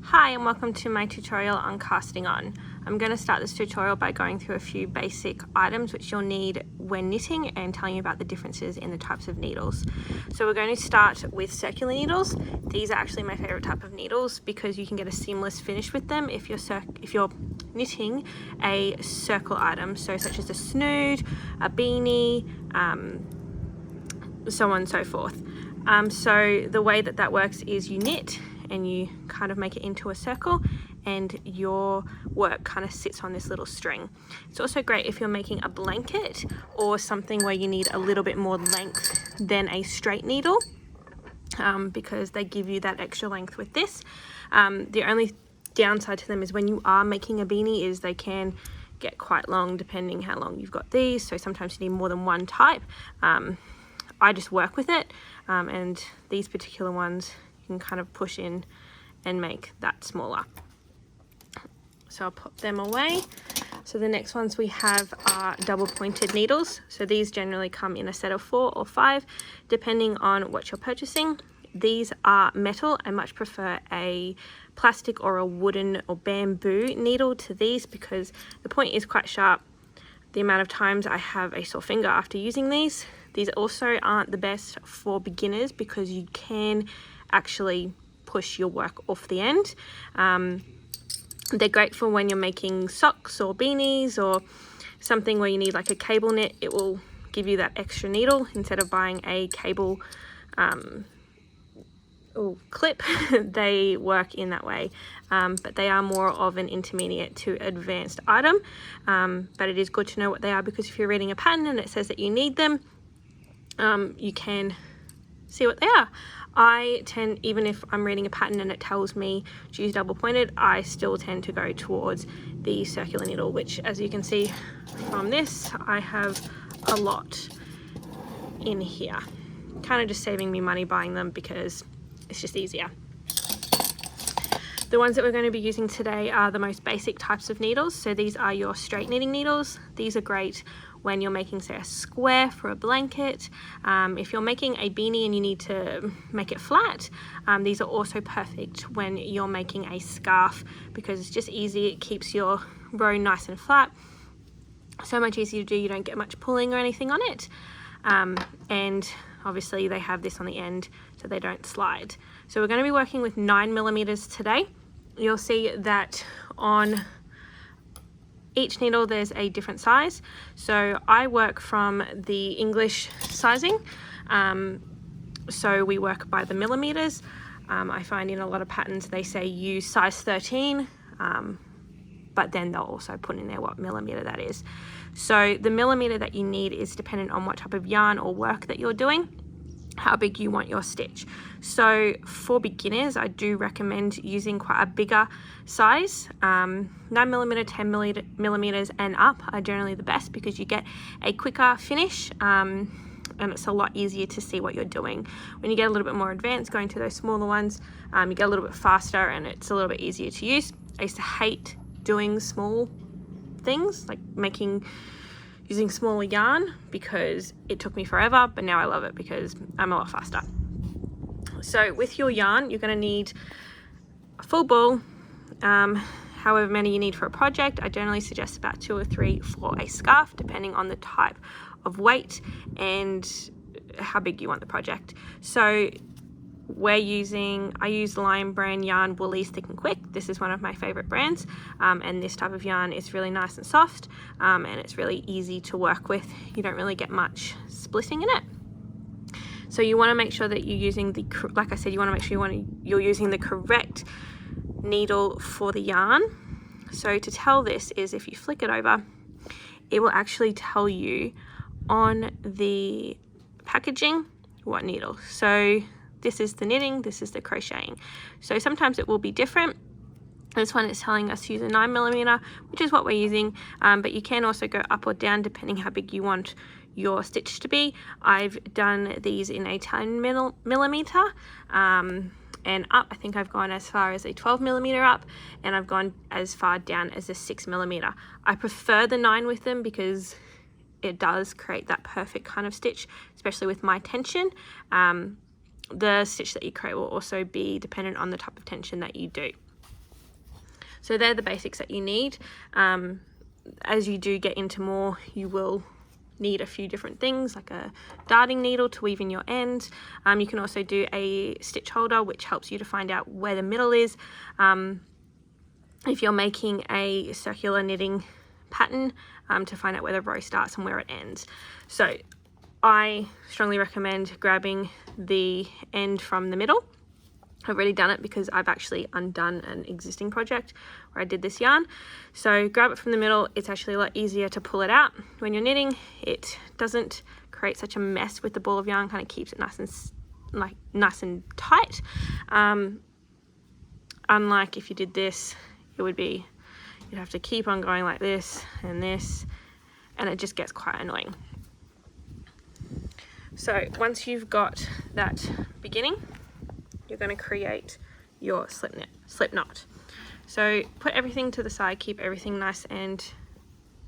Hi and welcome to my tutorial on casting on. I'm going to start this tutorial by going through a few basic items which you'll need when knitting and telling you about the differences in the types of needles. So we're going to start with circular needles. These are actually my favorite type of needles because you can get a seamless finish with them if you're knitting a circle item, so such as a snood, a beanie, so on and so forth. So the way that works is you knit and you kind of make it into a circle and your work kind of sits on this little string. It's also great if you're making a blanket or something where you need a little bit more length than a straight needle, because they give you that extra length with this. The only downside to them is when you are making a beanie is they can get quite long depending how long you've got these, so sometimes you need more than one type. I just work with it, and these particular ones you can kind of push in and make that smaller. So I'll pop them away. So the next ones we have are double pointed needles. So these generally come in a set of 4 or 5 depending on what you're purchasing. These are metal. I much prefer a plastic or a wooden or bamboo needle to these because the point is quite sharp. The amount of times I have a sore finger after using these. These also aren't the best for beginners because you can actually push your work off the end. They're great for when you're making socks or beanies or something where you need like a cable knit. It will give you that extra needle instead of buying a cable clip. They work in that way, but they are more of an intermediate to advanced item, but it is good to know what they are because if you're reading a pattern and it says that you need them, you can see what they are. I tend, even if I'm reading a pattern and it tells me to use double pointed, I still tend to go towards the circular needle, which as you can see from this, I have a lot in here. Kind of just saving me money buying them because it's just easier. The ones that we're going to be using today are the most basic types of needles. So these are your straight knitting needles. These are great when you're making, say, a square for a blanket. If you're making a beanie and you need to make it flat, these are also perfect when you're making a scarf because it's just easy. It keeps your row nice and flat. So much easier to do. You don't get much pulling or anything on it. And obviously they have this on the end so they don't slide. So we're going to be working with 9mm today. You'll see that on each needle there's a different size. So I work from the English sizing. So we work by the millimeters. I find in a lot of patterns they say use size 13, but then they'll also put in there what millimeter that is. So the millimeter that you need is dependent on what type of yarn or work that you're doing, how big you want your stitch. So for beginners, I do recommend using quite a bigger size. 9mm, 10mm and up are generally the best because you get a quicker finish, and it's a lot easier to see what you're doing. When you get a little bit more advanced, going to those smaller ones, you get a little bit faster and it's a little bit easier to use. I used to hate doing small things like using smaller yarn because it took me forever, but now I love it because I'm a lot faster. So with your yarn, you're going to need a full ball, however many you need for a project. I generally suggest about 2 or 3 for a scarf, depending on the type of weight and how big you want the project. So I use Lion brand yarn, Woolies Thick and Quick. This is one of my favorite brands, and this type of yarn is really nice and soft, and it's really easy to work with. You don't really get much splitting in it. So you want to make sure that you're using like I said, you want to make sure you're using the correct needle for the yarn. So to tell this is if you flick it over, it will actually tell you on the packaging what needle. So this is the knitting, this is the crocheting. So sometimes it will be different. This one is telling us to use a 9mm, which is what we're using, but you can also go up or down depending how big you want your stitch to be. I've done these in a 10mm and up. I think I've gone as far as a 12mm up, and I've gone as far down as a 6mm. I prefer the 9 with them because it does create that perfect kind of stitch, especially with my tension. The stitch that you create will also be dependent on the type of tension that you do. So they're the basics that you need. As you do get into more, you will need a few different things like a darting needle to weave in your ends. You can also do a stitch holder, which helps you to find out where the middle is. If you're making a circular knitting pattern, to find out where the row starts and where it ends. So I strongly recommend grabbing the end from the middle. I've already done it because I've actually undone an existing project where I did this yarn. So grab it from the middle. It's actually a lot easier to pull it out when you're knitting. It doesn't create such a mess with the ball of yarn, kind of keeps it nice and tight. Unlike if you did this, you'd have to keep on going like this, and it just gets quite annoying. So once you've got that beginning, you're going to create your slip knot. So put everything to the side, keep everything nice and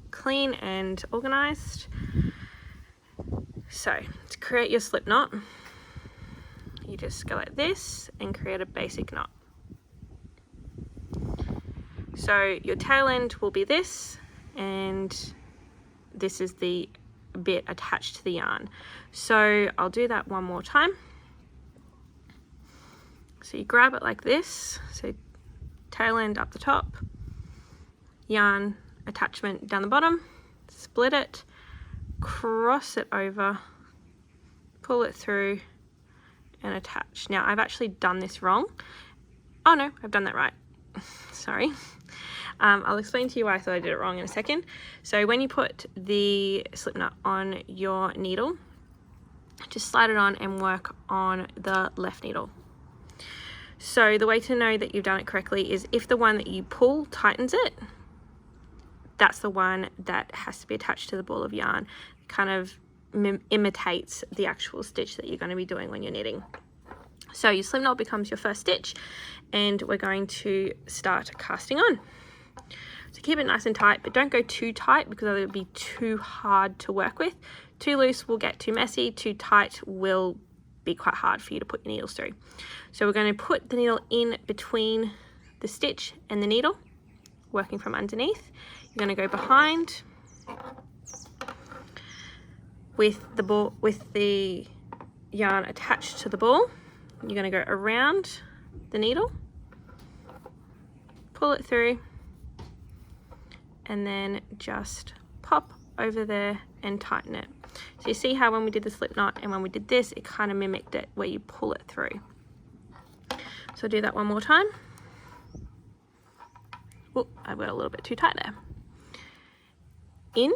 clean and organized. So to create your slip knot, you just go like this and create a basic knot. So your tail end will be this, and this is the bit attached to the yarn. So I'll do that one more time. So you grab it like this, so tail end up the top, yarn attachment down the bottom, split it, cross it over, pull it through and attach. Now I've actually done this wrong. Oh no, I've done that right. Sorry. I'll explain to you why I thought I did it wrong in a second. So when you put the slip knot on your needle, just slide it on and work on the left needle. So the way to know that you've done it correctly is if the one that you pull tightens it, that's the one that has to be attached to the ball of yarn. It kind of imitates the actual stitch that you're going to be doing when you're knitting. So your slip knot becomes your first stitch, and we're going to start casting on. So keep it nice and tight, but don't go too tight because it'll be too hard to work with. Too loose will get too messy, too tight will be quite hard for you to put your needles through. So we're going to put the needle in between the stitch and the needle, working from underneath. You're going to go behind with the yarn attached to the ball. You're going to go around the needle, pull it through, and then just pop over there and tighten it. So you see how when we did the slip knot and when we did this, it kind of mimicked it where you pull it through. So I'll do that one more time. Oh, I've got a little bit too tight there. In,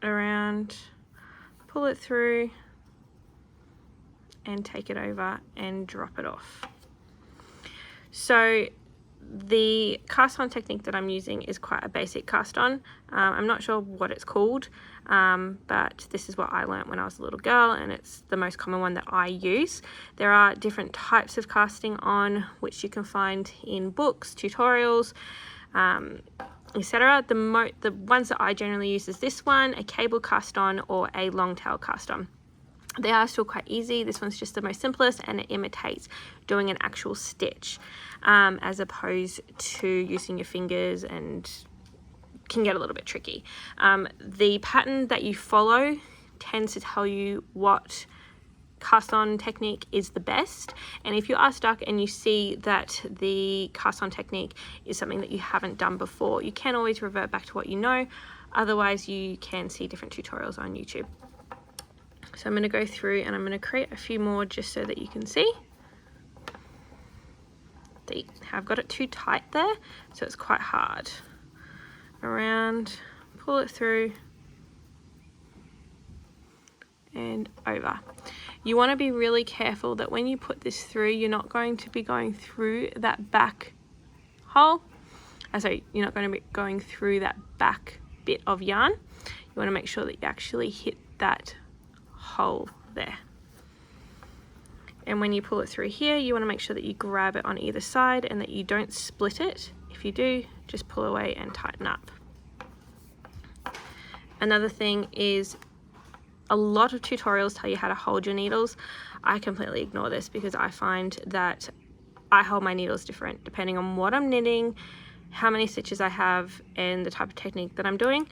around, pull it through, and take it over and drop it off. So the cast on technique that I'm using is quite a basic cast on. I'm not sure what it's called, but this is what I learnt when I was a little girl, and it's the most common one that I use. There are different types of casting on which you can find in books, tutorials, etc. The ones that I generally use is this one, a cable cast on, or a long tail cast on. They are still quite easy. This one's just the most simplest, and it imitates doing an actual stitch, as opposed to using your fingers, and can get a little bit tricky. The pattern that you follow tends to tell you what cast on technique is the best, and if you are stuck and you see that the cast on technique is something that you haven't done before, you can always revert back to what you know. Otherwise, you can see different tutorials on YouTube. So I'm going to go through and I'm going to create a few more just so that you can see. I've got it too tight there, so it's quite hard. Around, pull it through, and over. You want to be really careful that when you put this through, you're not going to be going through that back hole. Sorry, you're not going to be going through that back bit of yarn. You want to make sure that you actually hit that hole there. And when you pull it through here, you want to make sure that you grab it on either side and that you don't split it. If you do, just pull away and tighten up. Another thing is, a lot of tutorials tell you how to hold your needles. I completely ignore this because I find that I hold my needles different depending on what I'm knitting, how many stitches I have, and the type of technique that I'm doing.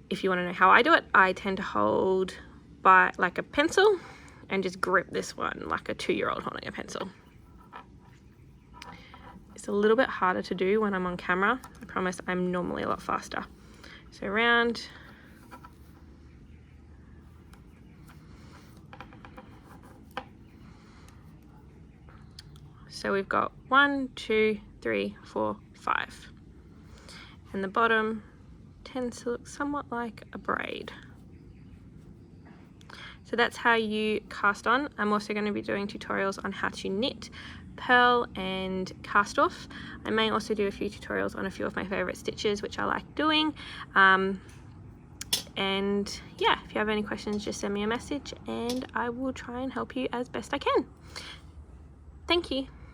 If you want to know how I do it, I tend to hold by like a pencil and just grip this one like a 2-year-old holding a pencil. It's a little bit harder to do when I'm on camera. I promise I'm normally a lot faster. So round. So we've got 1, 2, 3, 4, 5. And the bottom tends to look somewhat like a braid. So that's how you cast on. I'm also going to be doing tutorials on how to knit, purl and cast off. I may also do a few tutorials on a few of my favorite stitches which I like doing. And yeah, if you have any questions, just send me a message and I will try and help you as best I can. Thank you.